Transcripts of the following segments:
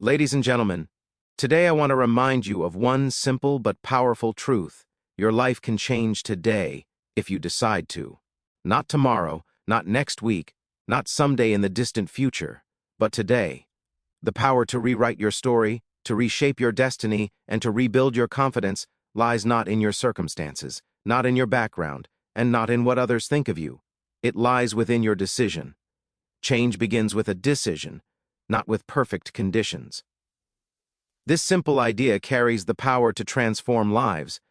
Ladies and gentlemen, today I want to remind you of one simple but powerful truth. Your life can change today if you decide to. Not tomorrow, not next week, not someday in the distant future, but today. The power to rewrite your story, to reshape your destiny, and to rebuild your confidence lies not in your circumstances, not in your background, and not in what others think of you. It lies within your decision. Change begins with a decision, not with perfect conditions. This simple idea carries the power to transform lives,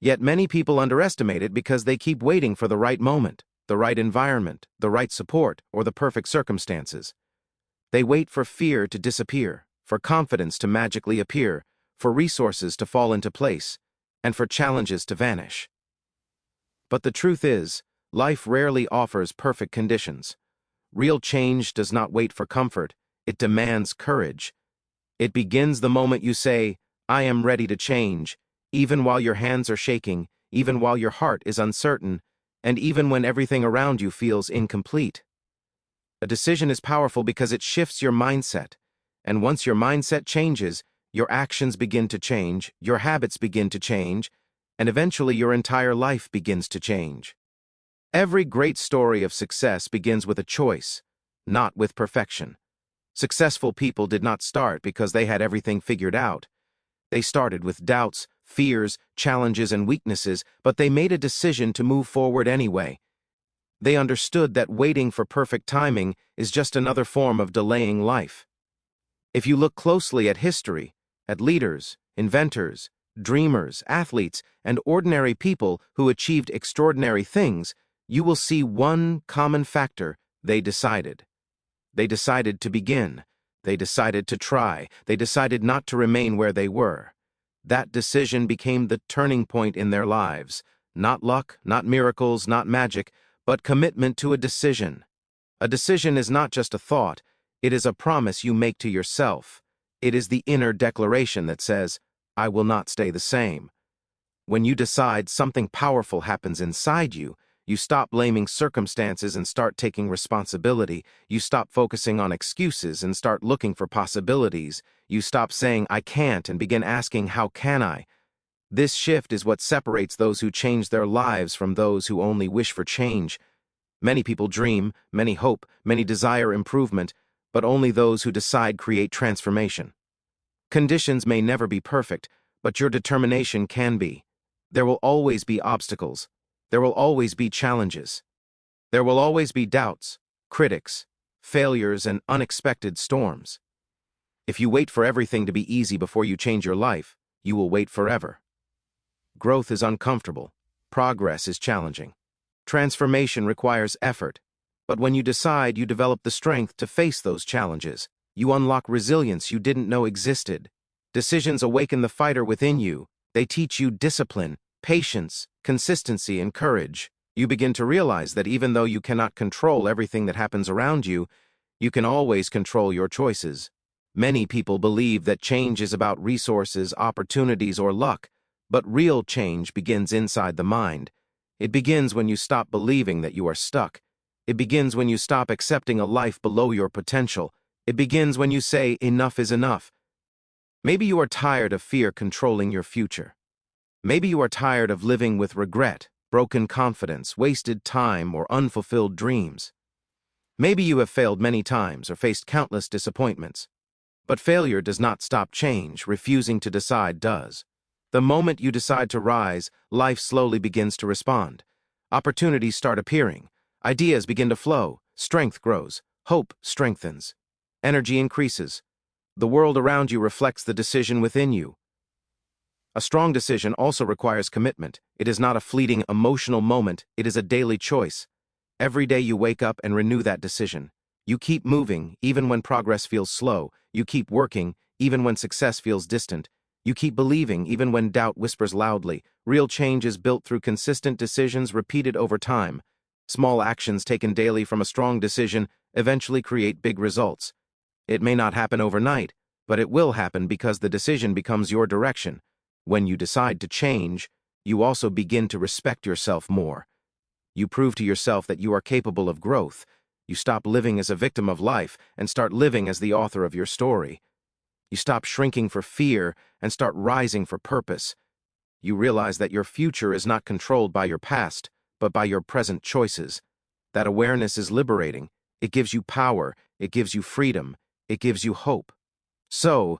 yet many people underestimate it because they keep waiting for the right moment, the right environment, the right support, or the perfect circumstances. They wait for fear to disappear, for confidence to magically appear, for resources to fall into place, and for challenges to vanish. But the truth is, life rarely offers perfect conditions. Real change does not wait for comfort. It demands courage. It begins the moment you say, "I am ready to change," even while your hands are shaking, even while your heart is uncertain, and even when everything around you feels incomplete. A decision is powerful because it shifts your mindset, and once your mindset changes, your actions begin to change, your habits begin to change, and eventually your entire life begins to change. Every great story of success begins with a choice, not with perfection. Successful people did not start because they had everything figured out. They started with doubts, fears, challenges, and weaknesses, but they made a decision to move forward anyway. They understood that waiting for perfect timing is just another form of delaying life. If you look closely at history, at leaders, inventors, dreamers, athletes, and ordinary people who achieved extraordinary things, you will see one common factor: they decided. They decided to begin. They decided to try. They decided not to remain where they were. That decision became the turning point in their lives. Not luck, not miracles, not magic, but commitment to a decision. A decision is not just a thought. It is a promise you make to yourself. It is the inner declaration that says, "I will not stay the same." When you decide, something powerful happens inside you. You stop blaming circumstances and start taking responsibility. You stop focusing on excuses and start looking for possibilities. You stop saying, "I can't," and begin asking, "How can I?" This shift is what separates those who change their lives from those who only wish for change. Many people dream, many hope, many desire improvement, but only those who decide create transformation. Conditions may never be perfect, but your determination can be. There will always be obstacles. There will always be challenges. There will always be doubts, critics, failures, and unexpected storms. If you wait for everything to be easy before you change your life, you will wait forever. Growth is uncomfortable. Progress is challenging. Transformation requires effort. But when you decide, you develop the strength to face those challenges. You unlock resilience you didn't know existed. Decisions awaken the fighter within you. They teach you discipline, patience, consistency, and courage. You begin to realize that even though you cannot control everything that happens around you, you can always control your choices. Many people believe that change is about resources, opportunities, or luck, but real change begins inside the mind. It begins when you stop believing that you are stuck. It begins when you stop accepting a life below your potential. It begins when you say, "Enough is enough." Maybe you are tired of fear controlling your future. Maybe you are tired of living with regret, broken confidence, wasted time, or unfulfilled dreams. Maybe you have failed many times or faced countless disappointments. But failure does not stop change. Refusing to decide does. The moment you decide to rise, life slowly begins to respond. Opportunities start appearing. Ideas begin to flow. Strength grows. Hope strengthens. Energy increases. The world around you reflects the decision within you. A strong decision also requires commitment. It is not a fleeting, emotional moment. It is a daily choice. Every day you wake up and renew that decision. You keep moving, even when progress feels slow. You keep working, even when success feels distant. You keep believing, even when doubt whispers loudly. Real change is built through consistent decisions repeated over time. Small actions taken daily from a strong decision eventually create big results. It may not happen overnight, but it will happen because the decision becomes your direction. When you decide to change, you also begin to respect yourself more. You prove to yourself that you are capable of growth. You stop living as a victim of life and start living as the author of your story. You stop shrinking for fear and start rising for purpose. You realize that your future is not controlled by your past, but by your present choices. That awareness is liberating. It gives you power. It gives you freedom. It gives you hope. So,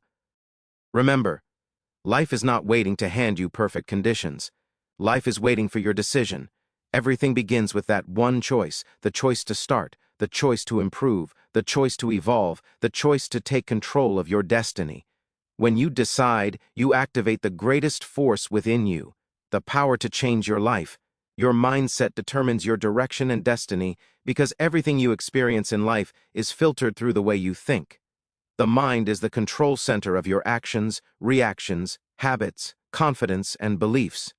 remember, life is not waiting to hand you perfect conditions. Life is waiting for your decision. Everything begins with that one choice, the choice to start, the choice to improve, the choice to evolve, the choice to take control of your destiny. When you decide, you activate the greatest force within you, the power to change your life. Your mindset determines your direction and destiny because everything you experience in life is filtered through the way you think. The mind is the control center of your actions, reactions, habits, confidence, and beliefs.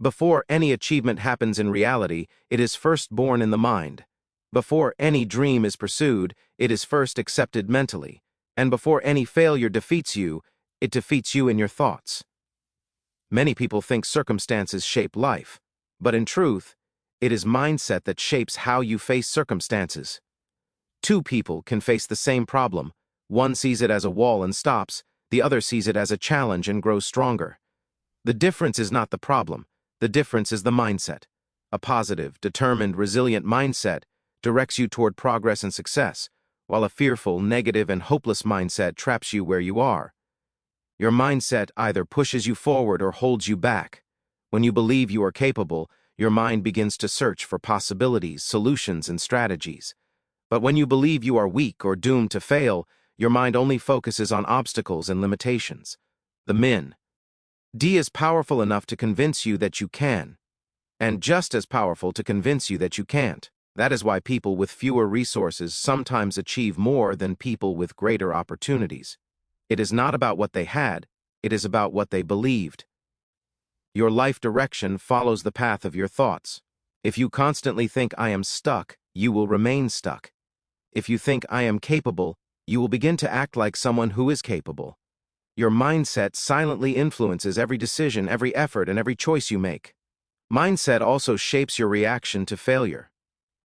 Before any achievement happens in reality, it is first born in the mind. Before any dream is pursued, it is first accepted mentally. And before any failure defeats you, it defeats you in your thoughts. Many people think circumstances shape life, but in truth, it is mindset that shapes how you face circumstances. Two people can face the same problem. One sees it as a wall and stops, the other sees it as a challenge and grows stronger. The difference is not the problem. The difference is the mindset. A positive, determined, resilient mindset directs you toward progress and success, while a fearful, negative, and hopeless mindset traps you where you are. Your mindset either pushes you forward or holds you back. When you believe you are capable, your mind begins to search for possibilities, solutions, and strategies. But when you believe you are weak or doomed to fail, your mind only focuses on obstacles and limitations. The min. D is powerful enough to convince you that you can, and just as powerful to convince you that you can't. That is why people with fewer resources sometimes achieve more than people with greater opportunities. It is not about what they had, it is about what they believed. Your life direction follows the path of your thoughts. If you constantly think I am stuck, you will remain stuck. If you think I am capable, you will begin to act like someone who is capable. Your mindset silently influences every decision, every effort, and every choice you make. Mindset also shapes your reaction to failure.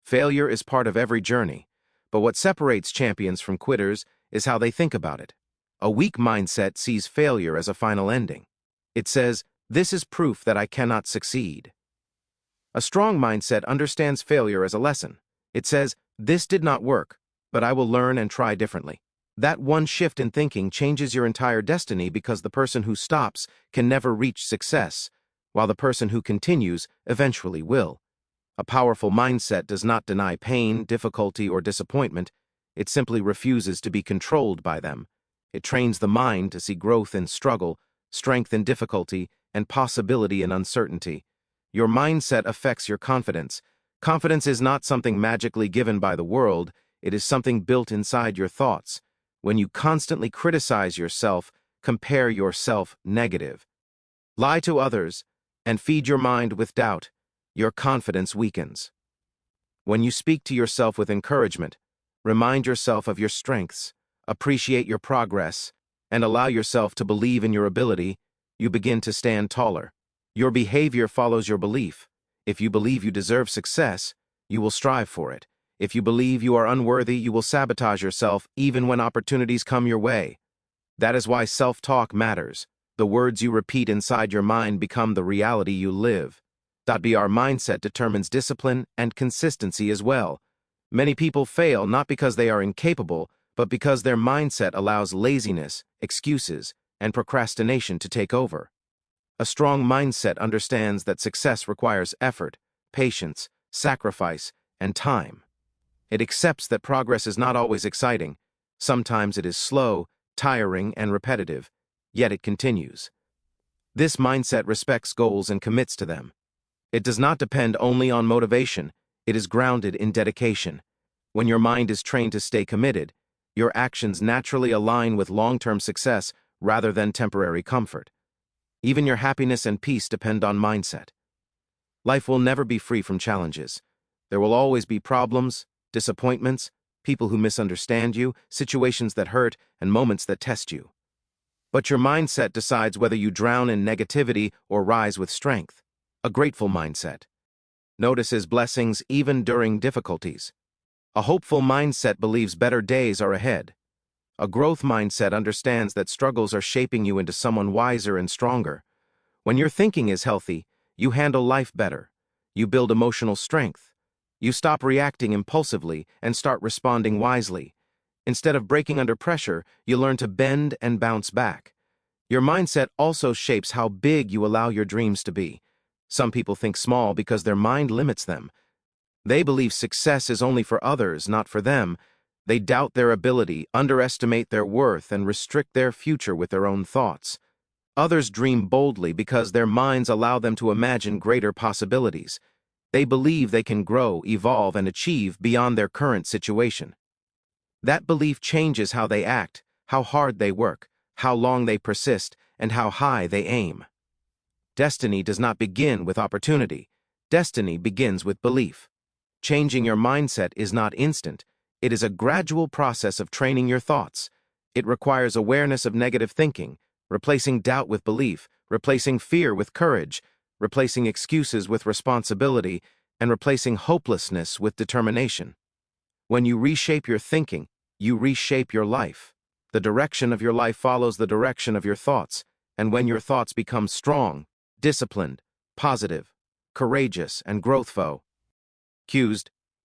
Failure is part of every journey, but what separates champions from quitters is how they think about it. A weak mindset sees failure as a final ending. It says, "This is proof that I cannot succeed." A strong mindset understands failure as a lesson. It says, "This did not work, but I will learn and try differently." That one shift in thinking changes your entire destiny because the person who stops can never reach success, while the person who continues eventually will. A powerful mindset does not deny pain, difficulty, or disappointment. It simply refuses to be controlled by them. It trains the mind to see growth in struggle, strength in difficulty, and possibility in uncertainty. Your mindset affects your confidence. Confidence is not something magically given by the world. It is something built inside your thoughts. When you constantly criticize yourself, compare yourself negative, lie to others, and feed your mind with doubt, your confidence weakens. When you speak to yourself with encouragement, remind yourself of your strengths, appreciate your progress, and allow yourself to believe in your ability, you begin to stand taller. Your behavior follows your belief. If you believe you deserve success, you will strive for it. If you believe you are unworthy, you will sabotage yourself even when opportunities come your way. That is why self-talk matters. The words you repeat inside your mind become the reality you live. Our mindset determines discipline and consistency as well. Many people fail not because they are incapable, but because their mindset allows laziness, excuses, and procrastination to take over. A strong mindset understands that success requires effort, patience, sacrifice, and time. It accepts that progress is not always exciting. Sometimes it is slow, tiring, and repetitive, yet it continues. This mindset respects goals and commits to them. It does not depend only on motivation, it is grounded in dedication. When your mind is trained to stay committed, your actions naturally align with long-term success rather than temporary comfort. Even your happiness and peace depend on mindset. Life will never be free from challenges. There will always be problems, disappointments, people who misunderstand you, situations that hurt, and moments that test you. But your mindset decides whether you drown in negativity or rise with strength. A grateful mindset notices blessings even during difficulties. A hopeful mindset believes better days are ahead. A growth mindset understands that struggles are shaping you into someone wiser and stronger. When your thinking is healthy, you handle life better. You build emotional strength. You stop reacting impulsively and start responding wisely. Instead of breaking under pressure, you learn to bend and bounce back. Your mindset also shapes how big you allow your dreams to be. Some people think small because their mind limits them. They believe success is only for others, not for them. They doubt their ability, underestimate their worth, and restrict their future with their own thoughts. Others dream boldly because their minds allow them to imagine greater possibilities. They believe they can grow, evolve, and achieve beyond their current situation. That belief changes how they act, how hard they work, how long they persist, and how high they aim. Destiny does not begin with opportunity. Destiny begins with belief. Changing your mindset is not instant. It is a gradual process of training your thoughts. It requires awareness of negative thinking, replacing doubt with belief, replacing fear with courage, replacing excuses with responsibility, and replacing hopelessness with determination. When you reshape your thinking, you reshape your life. The direction of your life follows the direction of your thoughts, and when your thoughts become strong, disciplined, positive, courageous, and growthful,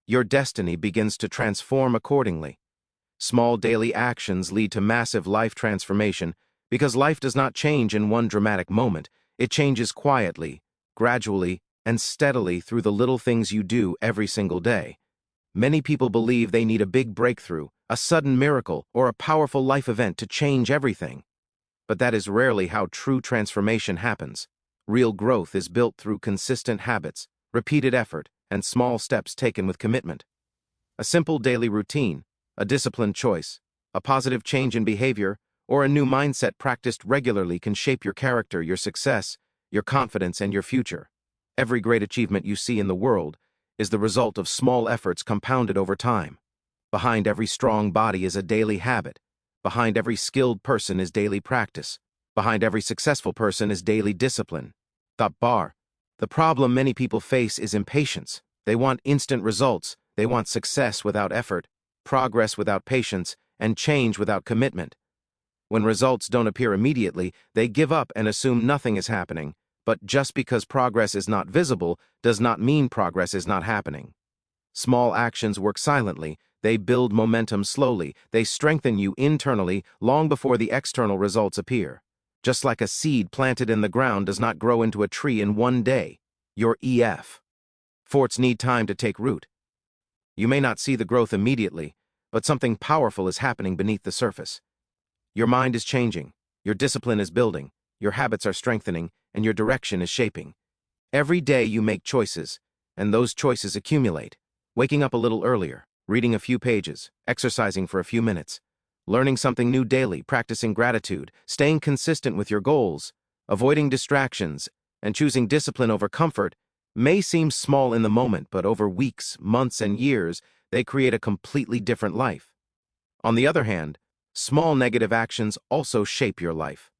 your destiny begins to transform accordingly. Small daily actions lead to massive life transformation because life does not change in one dramatic moment. It changes quietly, gradually, and steadily through the little things you do every single day. Many people believe they need a big breakthrough, a sudden miracle, or a powerful life event to change everything. But that is rarely how true transformation happens. Real growth is built through consistent habits, repeated effort, and small steps taken with commitment. A simple daily routine, a disciplined choice, a positive change in behavior, or a new mindset practiced regularly can shape your character, your success, your confidence, and your future. Every great achievement you see in the world is the result of small efforts compounded over time. Behind every strong body is a daily habit. Behind every skilled person is daily practice. Behind every successful person is daily discipline. The problem many people face is impatience. They want instant results. They want success without effort, progress without patience, and change without commitment. When results don't appear immediately, they give up and assume nothing is happening. But just because progress is not visible does not mean progress is not happening. Small actions work silently. They build momentum slowly. They strengthen you internally long before the external results appear. Just like a seed planted in the ground does not grow into a tree in one day. Your efforts need time to take root. You may not see the growth immediately, but something powerful is happening beneath the surface. Your mind is changing, your discipline is building, your habits are strengthening, and your direction is shaping. Every day you make choices, and those choices accumulate. Waking up a little earlier, reading a few pages, exercising for a few minutes, learning something new daily, practicing gratitude, staying consistent with your goals, avoiding distractions, and choosing discipline over comfort may seem small in the moment, but over weeks, months, and years, they create a completely different life. On the other hand, small negative actions also shape your life.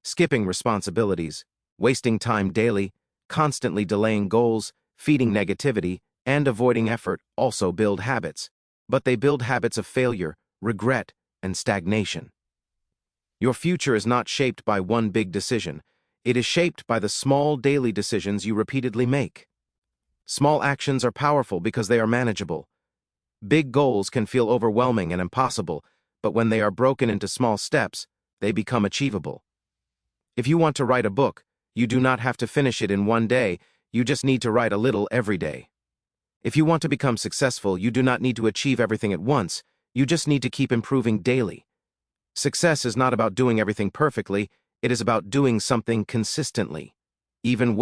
Skipping responsibilities, wasting time daily, constantly delaying goals, feeding negativity, and avoiding effort also build habits. But they build habits of failure, regret, and stagnation. Your future is not shaped by one big decision. It is shaped by the small daily decisions you repeatedly make. Small actions are powerful because they are manageable. Big goals can feel overwhelming and impossible, but when they are broken into small steps, they become achievable. If you want to write a book, you do not have to finish it in one day, you just need to write a little every day. If you want to become successful, you do not need to achieve everything at once, you just need to keep improving daily. Success is not about doing everything perfectly, it is about doing something consistently. Even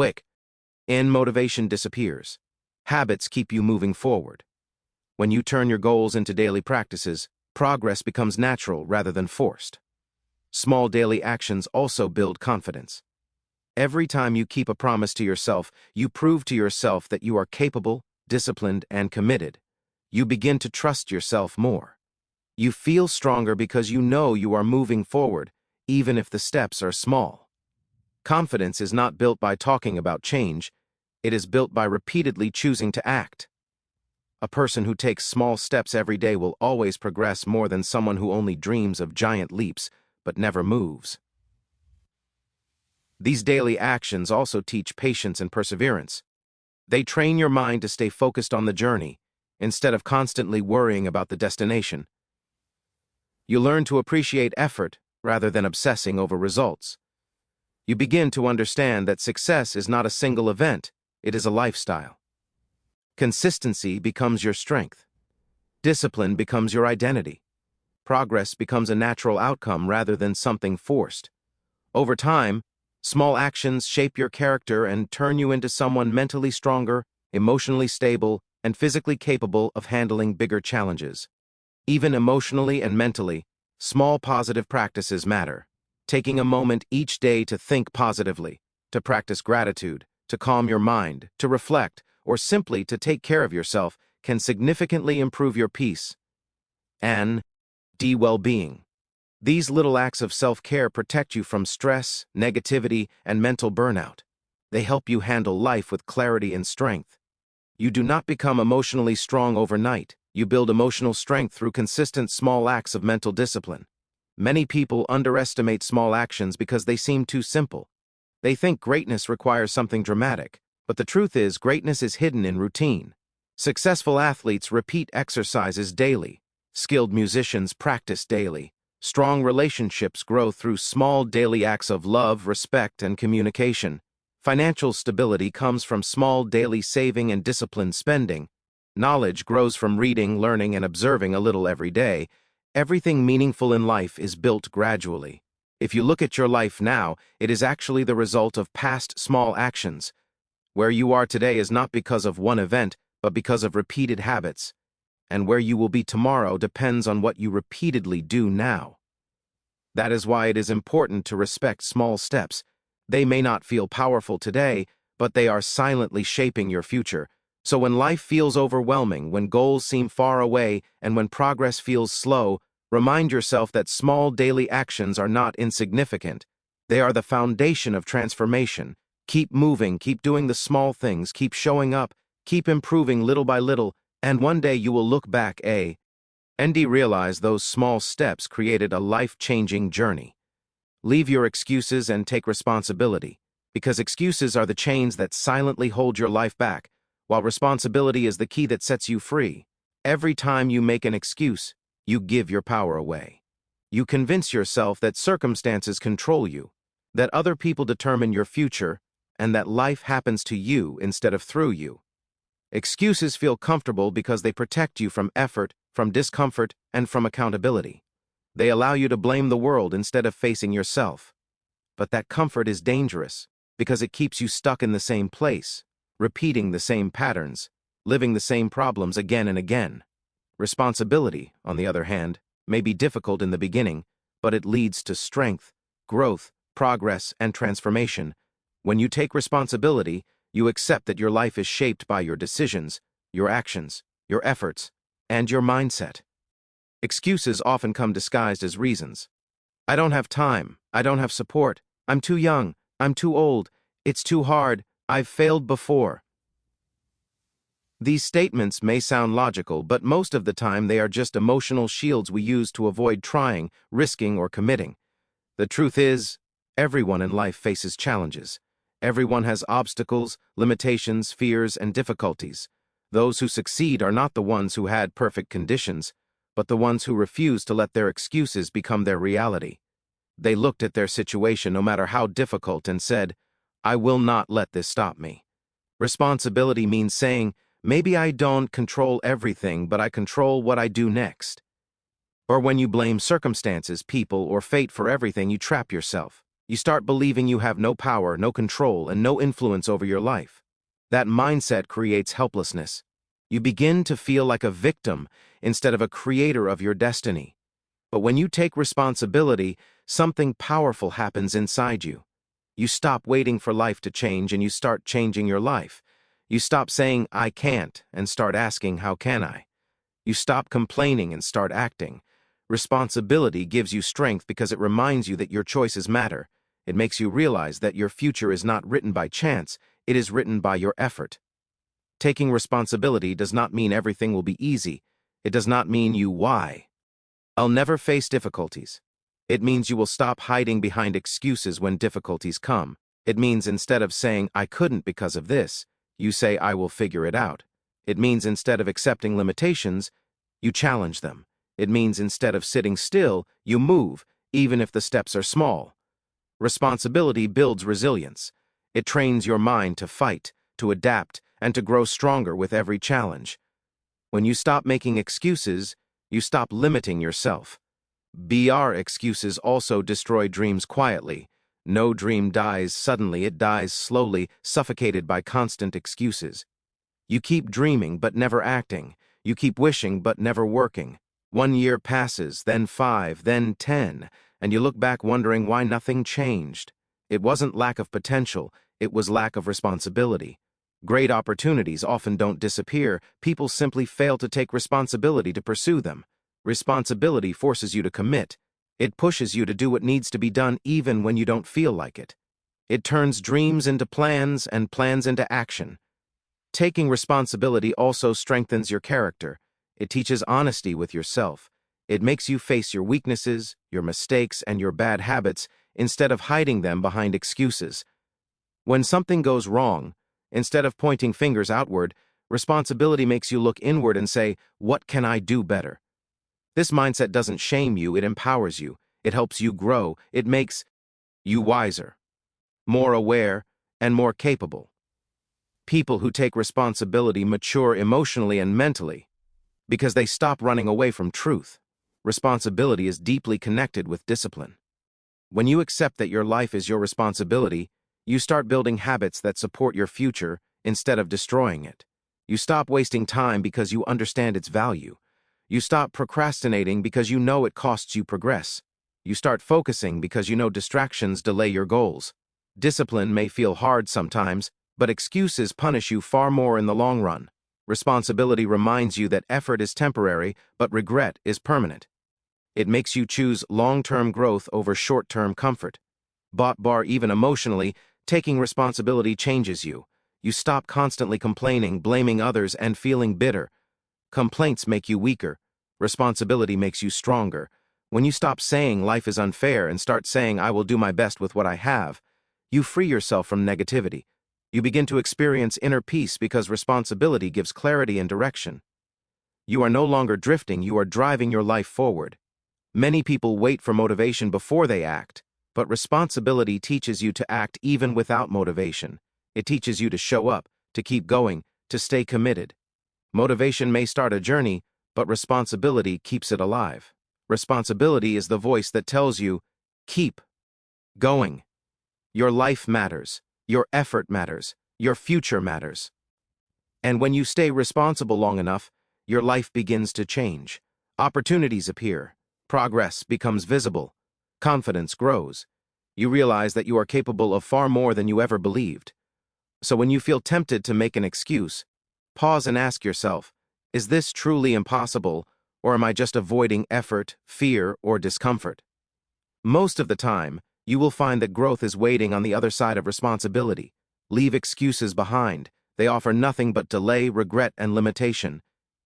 motivation disappears. Habits keep you moving forward. When you turn your goals into daily practices, progress becomes natural rather than forced. Small daily actions also build confidence. Every time you keep a promise to yourself, you prove to yourself that you are capable, disciplined, and committed. You begin to trust yourself more. You feel stronger because you know you are moving forward, even if the steps are small. Confidence is not built by talking about change, it is built by repeatedly choosing to act. A person who takes small steps every day will always progress more than someone who only dreams of giant leaps but never moves. These daily actions also teach patience and perseverance. They train your mind to stay focused on the journey, instead of constantly worrying about the destination. You learn to appreciate effort rather than obsessing over results. You begin to understand that success is not a single event, it is a lifestyle. Consistency becomes your strength. Discipline becomes your identity. Progress becomes a natural outcome rather than something forced. Over time, small actions shape your character and turn you into someone mentally stronger, emotionally stable, and physically capable of handling bigger challenges. Even emotionally and mentally, small positive practices matter. Taking a moment each day to think positively, to practice gratitude, to calm your mind, to reflect, or simply to take care of yourself can significantly improve your peace and well-being. These little acts of self-care protect you from stress, negativity, and mental burnout. They help you handle life with clarity and strength. You do not become emotionally strong overnight. You build emotional strength through consistent small acts of mental discipline. Many people underestimate small actions because they seem too simple. They think greatness requires something dramatic, but the truth is greatness is hidden in routine. Successful athletes repeat exercises daily. Skilled musicians practice daily. Strong relationships grow through small daily acts of love, respect, and communication. Financial stability comes from small daily saving and disciplined spending. Knowledge grows from reading, learning, and observing a little every day. Everything meaningful in life is built gradually. If you look at your life now, it is actually the result of past small actions. Where you are today is not because of one event, but because of repeated habits. And where you will be tomorrow depends on what you repeatedly do now. That is why it is important to respect small steps. They may not feel powerful today, but they are silently shaping your future. So when life feels overwhelming, when goals seem far away, and when progress feels slow, remind yourself that small daily actions are not insignificant. They are the foundation of transformation. Keep moving, keep doing the small things, keep showing up, keep improving little by little, and one day you will look back and realize those small steps created a life-changing journey. Leave your excuses and take responsibility, because excuses are the chains that silently hold your life back, while responsibility is the key that sets you free. Every time you make an excuse, you give your power away. You convince yourself that circumstances control you, that other people determine your future, and that life happens to you instead of through you. Excuses feel comfortable because they protect you from effort, from discomfort, and from accountability. They allow you to blame the world instead of facing yourself. But that comfort is dangerous because it keeps you stuck in the same place, repeating the same patterns, living the same problems again and again. Responsibility, on the other hand, may be difficult in the beginning, but it leads to strength, growth, progress, and transformation. When you take responsibility, you accept that your life is shaped by your decisions, your actions, your efforts, and your mindset. Excuses often come disguised as reasons. I don't have time, I don't have support, I'm too young, I'm too old, it's too hard, I've failed before. These statements may sound logical, but most of the time they are just emotional shields we use to avoid trying, risking, or committing. The truth is, everyone in life faces challenges. Everyone has obstacles, limitations, fears, and difficulties. Those who succeed are not the ones who had perfect conditions, but the ones who refuse to let their excuses become their reality. They looked at their situation, no matter how difficult, and said, I will not let this stop me. Responsibility means saying, maybe I don't control everything, but I control what I do next. Or when you blame circumstances, people, or fate for everything, you trap yourself. You start believing you have no power, no control, and no influence over your life. That mindset creates helplessness. You begin to feel like a victim instead of a creator of your destiny. But when you take responsibility, something powerful happens inside you. You stop waiting for life to change and you start changing your life. You stop saying, I can't, and start asking, how can I? You stop complaining and start acting. Responsibility gives you strength because it reminds you that your choices matter. It makes you realize that your future is not written by chance, it is written by your effort. Taking responsibility does not mean everything will be easy. It does not mean you why. I'll never face difficulties. It means you will stop hiding behind excuses when difficulties come. It means instead of saying, I couldn't because of this, you say, I will figure it out. It means instead of accepting limitations, you challenge them. It means instead of sitting still, you move, even if the steps are small. Responsibility builds resilience. It trains your mind to fight, to adapt, and to grow stronger with every challenge. When you stop making excuses, you stop limiting yourself. BR excuses also destroy dreams quietly. No dream dies suddenly, it dies slowly, suffocated by constant excuses. You keep dreaming but never acting. You keep wishing but never working. 1 year passes, then 5, then 10, and you look back wondering why nothing changed. It wasn't lack of potential, it was lack of responsibility. Great opportunities often don't disappear, people simply fail to take responsibility to pursue them. Responsibility forces you to commit. It pushes you to do what needs to be done even when you don't feel like it. It turns dreams into plans and plans into action. Taking responsibility also strengthens your character. It teaches honesty with yourself. It makes you face your weaknesses, your mistakes, and your bad habits instead of hiding them behind excuses. When something goes wrong, instead of pointing fingers outward, responsibility makes you look inward and say, what can I do better? This mindset doesn't shame you, it empowers you. It helps you grow. It makes you wiser, more aware, and more capable. People who take responsibility mature emotionally and mentally because they stop running away from truth. Responsibility is deeply connected with discipline. When you accept that your life is your responsibility, you start building habits that support your future instead of destroying it. You stop wasting time because you understand its value. You stop procrastinating because you know it costs you progress. You start focusing because you know distractions delay your goals. Discipline may feel hard sometimes, but excuses punish you far more in the long run. Responsibility reminds you that effort is temporary, but regret is permanent. It makes you choose long-term growth over short-term comfort. Even emotionally, taking responsibility changes you. You stop constantly complaining, blaming others, and feeling bitter. Complaints make you weaker. Responsibility makes you stronger. When you stop saying life is unfair and start saying I will do my best with what I have, you free yourself from negativity. You begin to experience inner peace because responsibility gives clarity and direction. You are no longer drifting, you are driving your life forward. Many people wait for motivation before they act, but responsibility teaches you to act even without motivation. It teaches you to show up, to keep going, to stay committed. Motivation may start a journey, but responsibility keeps it alive. Responsibility is the voice that tells you, keep going. Your life matters. Your effort matters. Your future matters. And when you stay responsible long enough, your life begins to change. Opportunities appear. Progress becomes visible. Confidence grows. You realize that you are capable of far more than you ever believed. So when you feel tempted to make an excuse, pause and ask yourself, is this truly impossible, or am I just avoiding effort, fear, or discomfort? Most of the time, you will find that growth is waiting on the other side of responsibility. Leave excuses behind. They offer nothing but delay, regret, and limitation.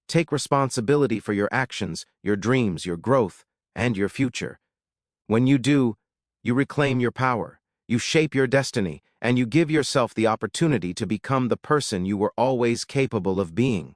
Take responsibility for your actions, your dreams, your growth, and your future. When you do, you reclaim your power, you shape your destiny, and you give yourself the opportunity to become the person you were always capable of being.